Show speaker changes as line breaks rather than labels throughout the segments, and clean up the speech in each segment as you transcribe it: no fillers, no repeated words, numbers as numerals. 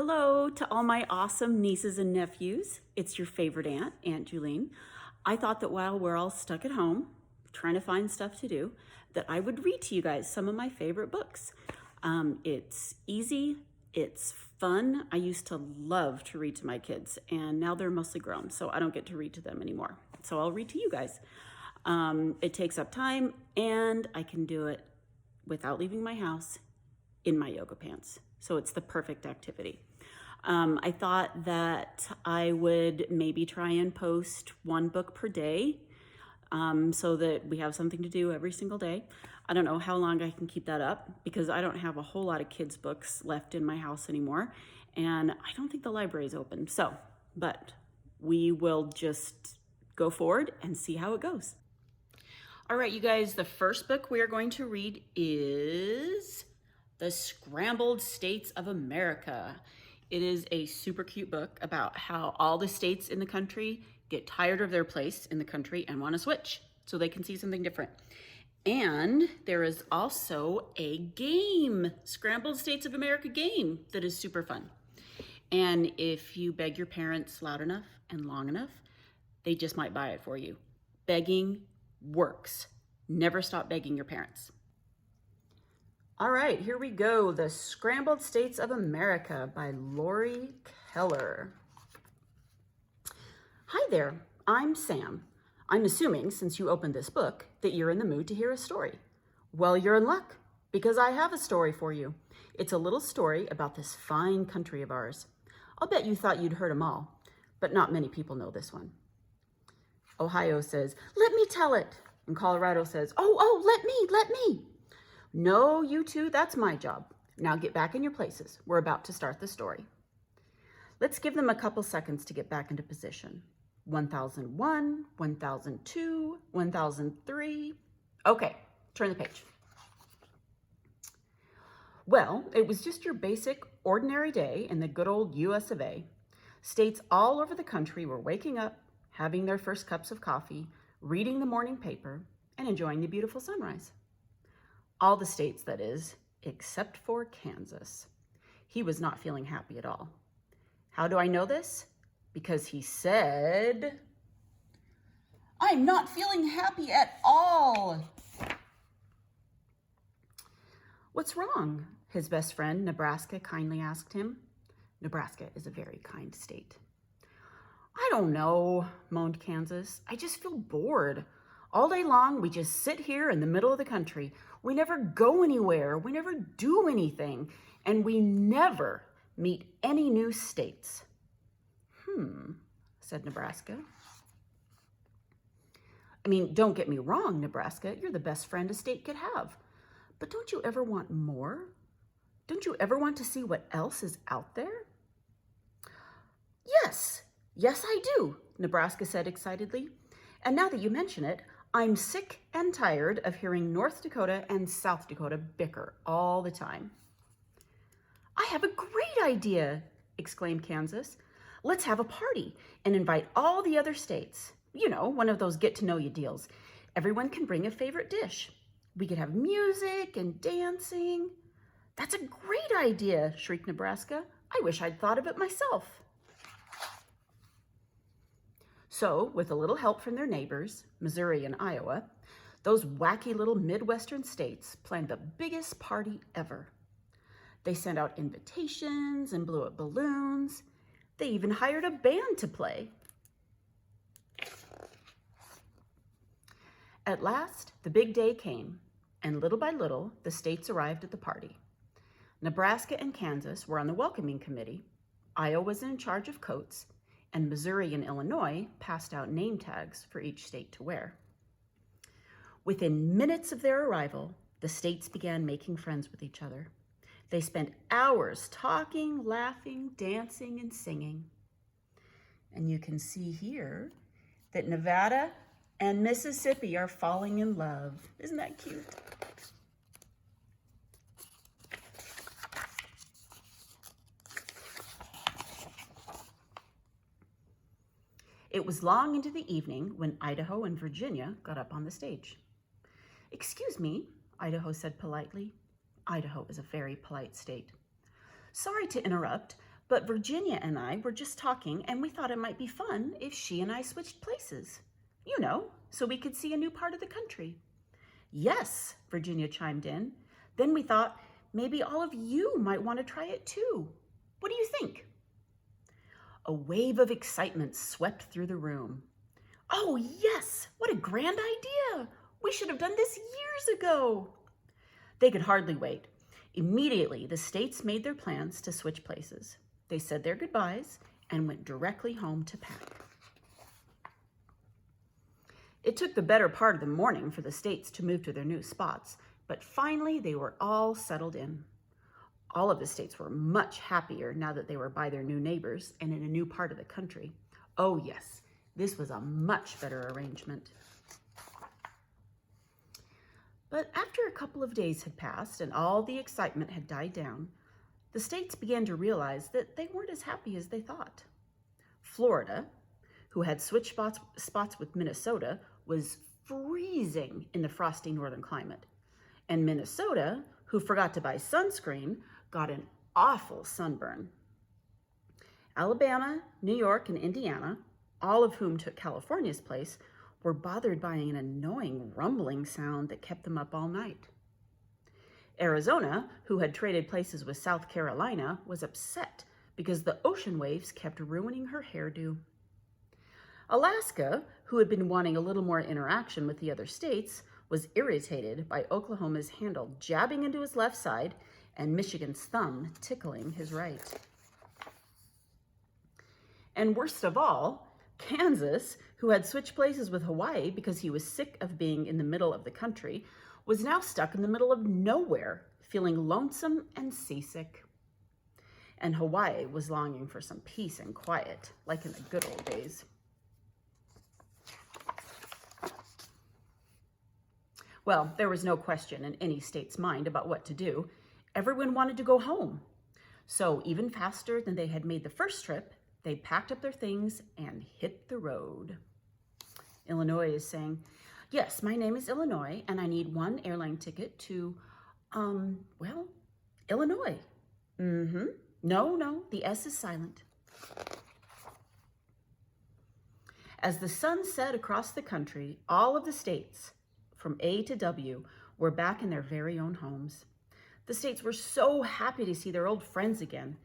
Hello to all my awesome nieces and nephews. It's your favorite aunt, Aunt Julene. I thought that while we're all stuck at home, trying to find stuff to do, that I would read to you guys some of my favorite books. It's easy, it's fun. I used to love to read to my kids, and now they're mostly grown, so I don't get to read to them anymore. So I'll read to you guys. It takes up time, and I can do it without leaving my house in my yoga pants. So it's the perfect activity. I thought that I would maybe try and post one book per day so that we have something to do every single day. I don't know how long I can keep that up because I don't have a whole lot of kids' books left in my house anymore. And I don't think the library is open. So, but we will just go forward and see how it goes. All right, you guys, the first book we are going to read is The Scrambled States of America. It is a super cute book about how all the states in the country get tired of their place in the country and want to switch so they can see something different. And there is also a game, Scrambled States of America game, that is super fun. And if you beg your parents loud enough and long enough, they just might buy it for you. Begging works. Never stop begging your parents. All right, here we go. The Scrambled States of America by Lori Keller. Hi there, I'm Sam. I'm assuming, since you opened this book, that you're in the mood to hear a story. Well, you're in luck, because I have a story for you. It's a little story about this fine country of ours. I'll bet you thought you'd heard them all, but not many people know this one. Ohio says, "Let me tell it." And Colorado says, "Oh, let me. No, you two, that's my job. Now get back in your places. We're about to start the story. Let's give them a couple seconds to get back into position. 1001, 1002, 1003. Okay, turn the page. Well, it was just your basic, ordinary day in the good old US of A. States all over the country were waking up, having their first cups of coffee, reading the morning paper, and enjoying the beautiful sunrise. All the states, that is, except for Kansas. He was not feeling happy at all. How do I know this? Because he said, "I'm not feeling happy at all." "What's wrong?" his best friend, Nebraska, kindly asked him. Nebraska is a very kind state. "I don't know," moaned Kansas. "I just feel bored. All day long, we just sit here in the middle of the country. We never go anywhere. We never do anything. And we never meet any new states." Said Nebraska. "I mean, don't get me wrong, Nebraska. You're the best friend a state could have. But don't you ever want more? Don't you ever want to see what else is out there?" Yes, I do," Nebraska said excitedly. "And now that you mention it, I'm sick and tired of hearing North Dakota and South Dakota bicker all the time." "I have a great idea," exclaimed Kansas. "Let's have a party and invite all the other states. You know, one of those get-to-know-you deals. Everyone can bring a favorite dish. We could have music and dancing." "That's a great idea," shrieked Nebraska. "I wish I'd thought of it myself." So, with a little help from their neighbors, Missouri and Iowa, those wacky little Midwestern states planned the biggest party ever. They sent out invitations and blew up balloons. They even hired a band to play. At last, the big day came, and little by little, the states arrived at the party. Nebraska and Kansas were on the welcoming committee. Iowa was in charge of coats, and Missouri and Illinois passed out name tags for each state to wear. Within minutes of their arrival, the states began making friends with each other. They spent hours talking, laughing, dancing, and singing. And you can see here that Nevada and Mississippi are falling in love. Isn't that cute? It was long into the evening when Idaho and Virginia got up on the stage. "Excuse me," Idaho said politely. Idaho is a very polite state. "Sorry to interrupt, But Virginia and I were just talking, and we thought it might be fun if she and I switched places. You know, so we could see a new part of the country. Yes, Virginia chimed in. Then we thought maybe all of you might want to try it too. What do you think? A wave of excitement swept through the room. Oh, yes, what a grand idea! We should have done this years ago. They could hardly wait. Immediately, the states made their plans to switch places. They said their goodbyes and went directly home to pack. It took the better part of the morning for the states to move to their new spots, but finally they were all settled in. All of the states were much happier now that they were by their new neighbors and in a new part of the country. Oh yes, this was a much better arrangement. But after a couple of days had passed and all the excitement had died down, the states began to realize that they weren't as happy as they thought. Florida, who had switched spots with Minnesota, was freezing in the frosty northern climate. And Minnesota, who forgot to buy sunscreen, got an awful sunburn. Alabama, New York, and Indiana, all of whom took California's place, were bothered by an annoying rumbling sound that kept them up all night. Arizona, who had traded places with South Carolina, was upset because the ocean waves kept ruining her hairdo. Alaska, who had been wanting a little more interaction with the other states, was irritated by Oklahoma's handle jabbing into his left side and Michigan's thumb tickling his right. And worst of all, Kansas, who had switched places with Hawaii because he was sick of being in the middle of the country, was now stuck in the middle of nowhere, feeling lonesome and seasick. And Hawaii was longing for some peace and quiet, like in the good old days. Well, there was no question in any state's mind about what to do. Everyone wanted to go home. So even faster than they had made the first trip, they packed up their things and hit the road. Illinois is saying, yes, my name is Illinois, and I need one airline ticket to, Illinois. No, the S is silent. As the sun set across the country, all of the states, from A to W, were back in their very own homes. The states were so happy to see their old friends again.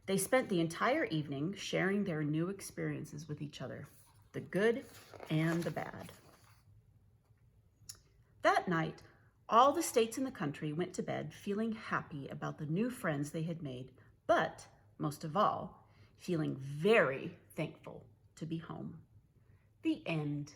They spent the entire evening sharing their new experiences with each other, the good and the bad. That night, all the states in the country went to bed feeling happy about the new friends they had made, but most of all, feeling very thankful to be home. The end.